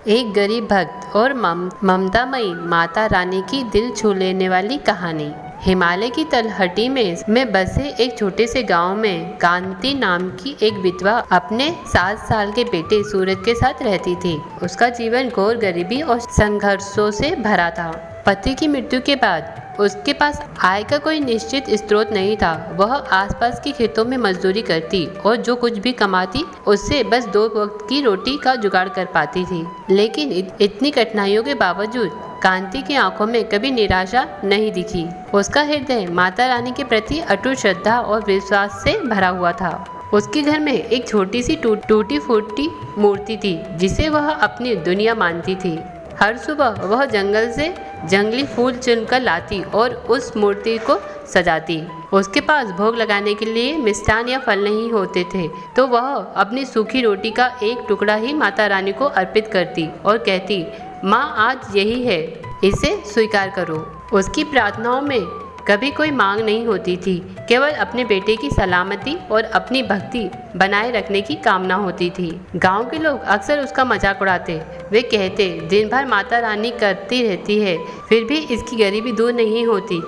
एक गरीब भक्त और ममतामयी माता रानी की दिल छू लेने वाली कहानी। हिमालय की तलहटी में बसे एक छोटे से गांव में कांति नाम की एक विधवा अपने 7 साल के बेटे सूरज के साथ रहती थी। उसका जीवन घोर गरीबी और संघर्षों से भरा था। पति की मृत्यु के बाद उसके पास आय का कोई निश्चित स्रोत नहीं था। वह आसपास के खेतों में मजदूरी करती और जो कुछ भी कमाती उससे बस 2 वक्त की रोटी का जुगाड़ कर पाती थी। लेकिन इतनी कठिनाइयों के बावजूद कांति की आंखों में कभी निराशा नहीं दिखी। उसका हृदय माता रानी के प्रति अटूट श्रद्धा और विश्वास से भरा हुआ था। उसके घर में एक छोटी सी टूटी फूटी मूर्ति थी जिसे वह अपनी दुनिया मानती थी। हर सुबह वह जंगल से जंगली फूल चुनकर लाती और उस मूर्ति को सजाती। उसके पास भोग लगाने के लिए मिष्ठान या फल नहीं होते थे तो वह अपनी सूखी रोटी का एक टुकड़ा ही माता रानी को अर्पित करती और कहती, माँ आज यही है, इसे स्वीकार करो। उसकी प्रार्थनाओं में कभी कोई मांग नहीं होती थी, केवल अपने बेटे की सलामती और अपनी भक्ति बनाए रखने की कामना होती थी। गांव के लोग अक्सर उसका मजाक उड़ाते। वे कहते, दिन भर माता रानी करती रहती है फिर भी इसकी गरीबी दूर नहीं होती।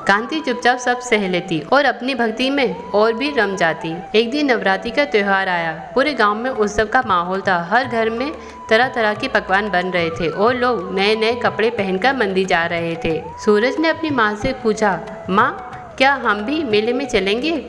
कांति चुपचाप सब सह लेती और अपनी भक्ति में और भी रम जाती। एक दिन नवरात्रि का त्योहार आया। पूरे गांव में उत्सव का माहौल था। हर घर में तरह तरह के पकवान बन रहे थे और लोग नए नए कपड़े पहनकर मंदिर जा रहे थे। सूरज ने अपनी माँ से पूछा, माँ क्या हम भी मेले में चलेंगे?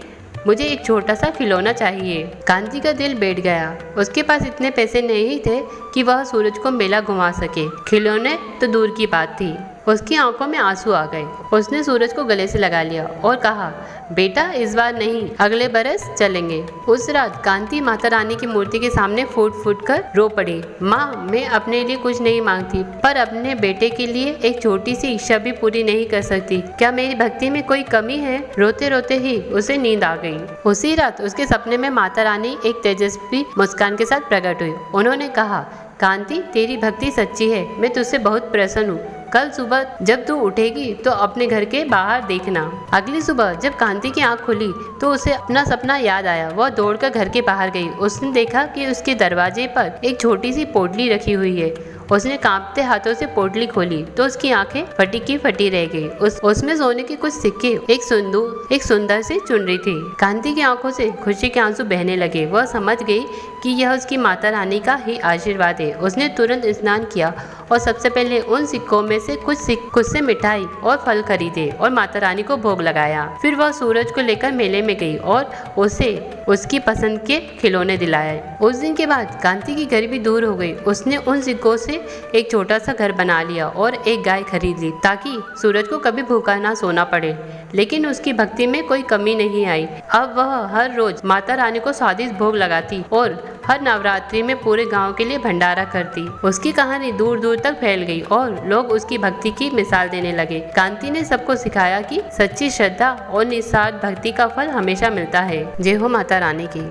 मुझे एक छोटा सा खिलौना चाहिए। कांति का दिल बैठ गया। उसके पास इतने पैसे नहीं थे कि वह सूरज को मेला घुमा सके। खिलौने तो दूर की बात थी। उसकी आंखों में आंसू आ गए। उसने सूरज को गले से लगा लिया और कहा, बेटा इस बार नहीं, अगले बरस चलेंगे। उस रात कांति माता रानी की मूर्ति के सामने फूट फूट कर रो पड़ी। माँ मैं अपने लिए कुछ नहीं मांगती पर अपने बेटे के लिए एक छोटी सी इच्छा भी पूरी नहीं कर सकती। क्या मेरी भक्ति में कोई कमी है? रोते रोते ही उसे नींद आ गई। उसी रात उसके सपने में माता रानी एक तेजस्वी मुस्कान के साथ प्रकट हुई। उन्होंने कहा, कांति तेरी भक्ति सच्ची है, मैं तुझसे बहुत प्रसन्न हूँ। कल सुबह जब तू उठेगी तो अपने घर के बाहर देखना। अगली सुबह जब कांति की आंख खुली तो उसे अपना सपना याद आया। वह दौड़कर घर के बाहर गई। उसने देखा कि उसके दरवाजे पर एक छोटी सी पोटली रखी हुई है। उसने कांपते हाथों से पोटली खोली तो उसकी आंखें फटी की फटी रह गई। उसमें सोने के कुछ सिक्के, एक सुंदर सी चुनरी थी। कांति की आंखों से खुशी के आंसू बहने लगे। वह समझ गई कि यह उसकी माता रानी का ही आशीर्वाद है। उसने तुरंत स्नान किया और सबसे पहले उन सिक्कों में से कुछ से मिठाई और फल खरीदे और माता रानी को भोग लगाया। फिर वह सूरज को लेकर मेले में गई और उसे उसकी पसंद के खिलौने दिलाए। उस दिन के बाद कांति की गरीबी दूर हो गई। उसने उन सिक्कों से एक छोटा सा घर बना लिया और एक गाय खरीद ली ताकि सूरज को कभी भूखा ना सोना पड़े। लेकिन उसकी भक्ति में कोई कमी नहीं आई। अब वह हर रोज माता रानी को स्वादिष्ट भोग लगाती और हर नवरात्रि में पूरे गांव के लिए भंडारा करती। उसकी कहानी दूर दूर तक फैल गई और लोग उसकी भक्ति की मिसाल देने लगे। कांति ने सबको सिखाया कि सच्ची श्रद्धा और निस्वार्थ भक्ति का फल हमेशा मिलता है। जय हो माता रानी की।